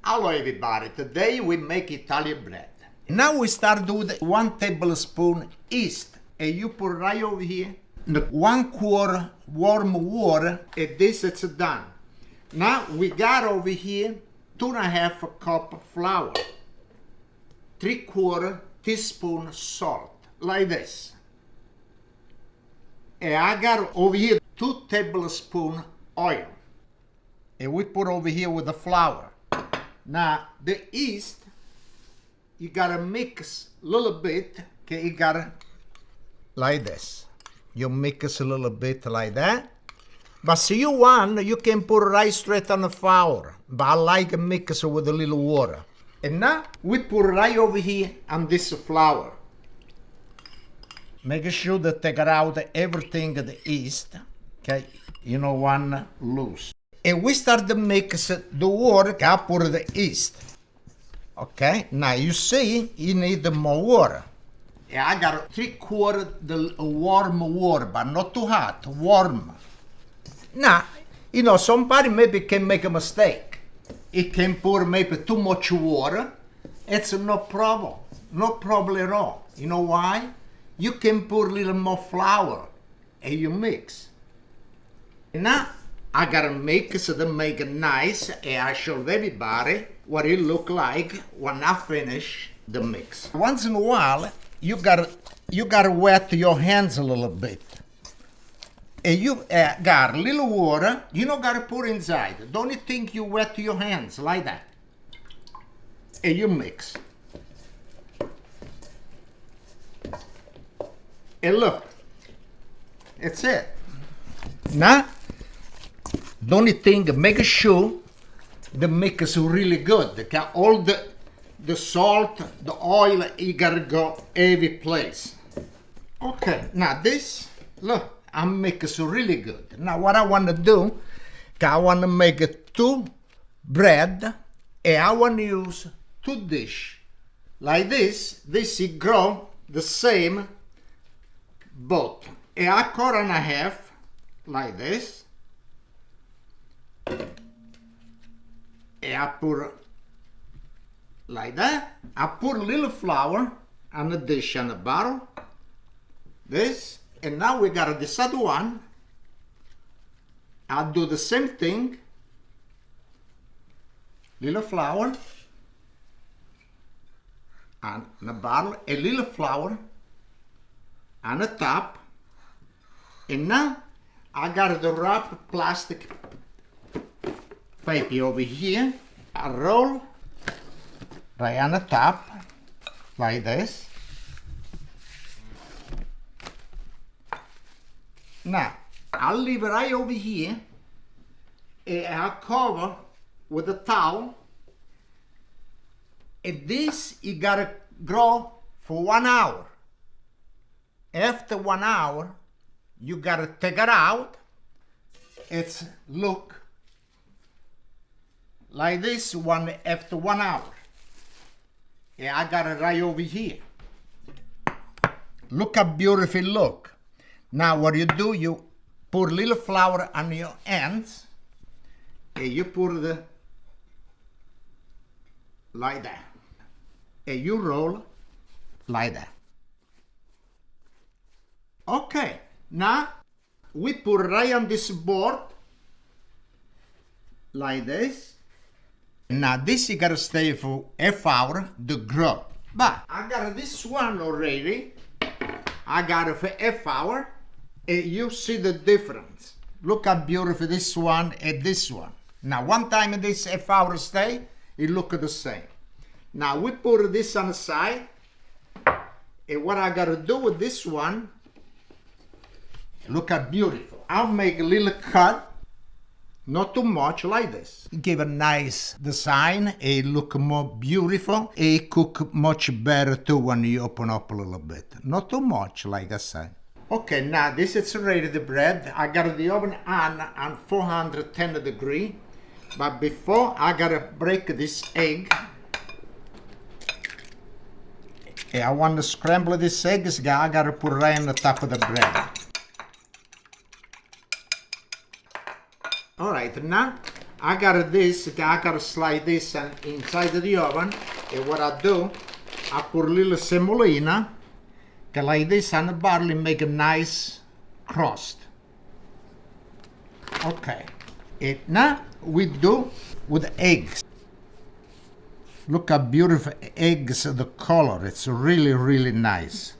Hello everybody, today we make Italian bread. Now we start with 1 tablespoon yeast. And you put right over here, 1 quart warm water, and this is done. Now we got over here 2.5 cup flour, 3/4 teaspoon salt, like this. And I got over here 2 tablespoons oil. And we put over here with the flour. Now the yeast, you gotta mix a little bit, okay, you gotta, like this. You mix a little bit like that. But if you want, you can put right straight on the flour. But I like a mix with a little water. And now we put right over here on this flour. Make sure that take out everything the yeast, okay? You don't want loose. And we start to mix the water, I put the yeast. Okay, now you see, you need more water. And I got 3/4 the warm water, but not too hot, warm. Now, you know, somebody maybe can make a mistake. It can pour maybe too much water. It's no problem, no problem at all. You know why? You can pour a little more flour and you mix. Now, I gotta mix it to make it nice, and I show everybody what it look like when I finish the mix. Once in a while, you gotta wet your hands a little bit. And you got a little water, you don't gotta put inside. Don't you think you wet your hands like that. And you mix. And look, that's it. Now, don't you think, make sure the mix is really good. Okay? All the salt, the oil, you gotta go every place. Okay, now this, look, I mix really good. Now what I want to do, I want to make 2 bread, and I want to use 2 dish. Like this you grow the same both. And I cut in half, like this. And I put like that. I put a little flour on the dish on the bottom. This. And now we got this other one. I'll do the same thing. Little flour on the bottom, a little flour on the top. And now I got the wrap plastic paper over here. I roll right on the top, like this. Now, I'll leave it right over here, and I'll cover with a towel. And this, you gotta grow for 1 hour. After 1 hour, you gotta take it out. It's look like this one after 1 hour. And I got it right over here. Look how beautiful it look. Now what you do, you put a little flour on your ends, and you put the like that, and you roll like that. Okay, now we put right on this board like this. Now this you gotta stay for half hour to grow. But I got this one already. I got it for half hour. And you see the difference. Look how beautiful this one and this one. Now one time this half hour stay, it look the same. Now we put this on the side. And what I gotta do with this one, look how beautiful. I'll make a little cut, not too much, like this. Give a nice design, it look more beautiful. It cook much better too when you open up a little bit. Not too much, like I said. Okay, now this is ready, the bread. I got the oven on 410 degrees. But before, I gotta break this egg. And I want to scramble these eggs, I gotta put right on the top of the bread. All right, now I got this, I gotta slide this inside of the oven. And what I do, I put a little semolina, like this on the barley, make a nice crust. Okay, and now we do with eggs. Look how beautiful eggs, the color, it's really, really nice.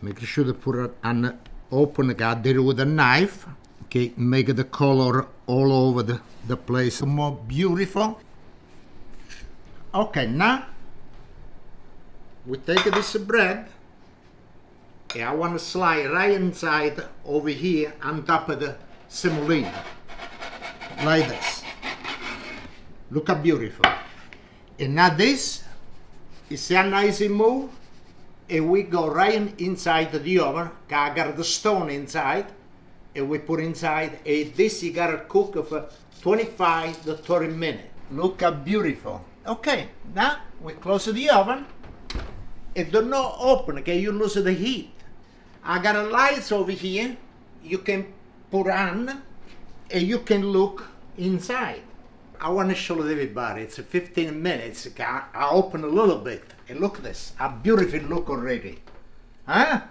Make sure to put it on, open it, I did it with a knife. Okay, make the color all over the place more beautiful. Okay, now we take this bread. And I want to slide right inside over here on top of the semolina, like this. Look how beautiful. And now this is a nice move, and we go right inside the oven. I got the stone inside, and we put inside. And this you gotta cook for 25 to 30 minutes. Look how beautiful. Okay, now we close the oven. It do not open, okay? You lose the heat. I got a lights over here. You can put on, and you can look inside. I want to show everybody. It's 15 minutes. I open a little bit, and look at this. How beautiful it look already, huh?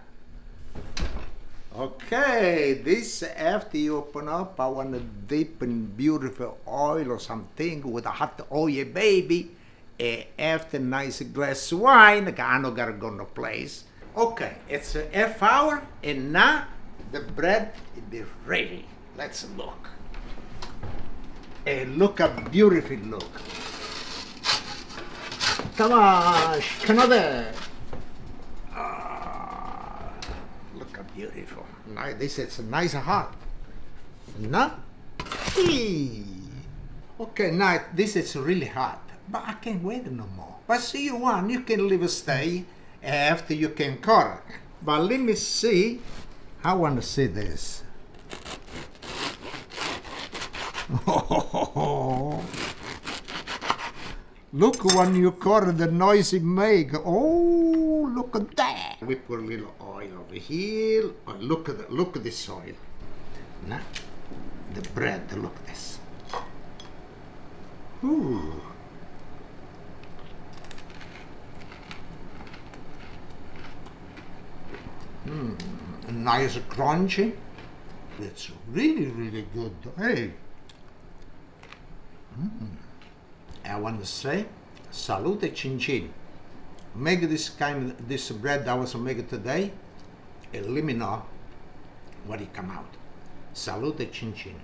Okay, this after you open up, I want to dip in beautiful oil or something with a hot oil, baby. After nice glass of wine, I know gotta go to place. Okay, it's a half hour, and now the bread will be ready. Let's look. And look how beautiful it look. Come on, Canada. Look how beautiful. Now this is nice and hot. No? Okay, now this is really hot, but I can't wait no more. But see you want, you can leave a stay after you can cut it. But let me see. I want to see this. Look when you cut the noise it make. Oh, look at that. We put a little oil over here. Oh, look at this oil. Now, the bread, look at this. Ooh. Nice crunchy. It's really, really good. Hey. I want to say, salute chin chin. Make this bread I was making today, and let me know what it come out. Salute chin chin.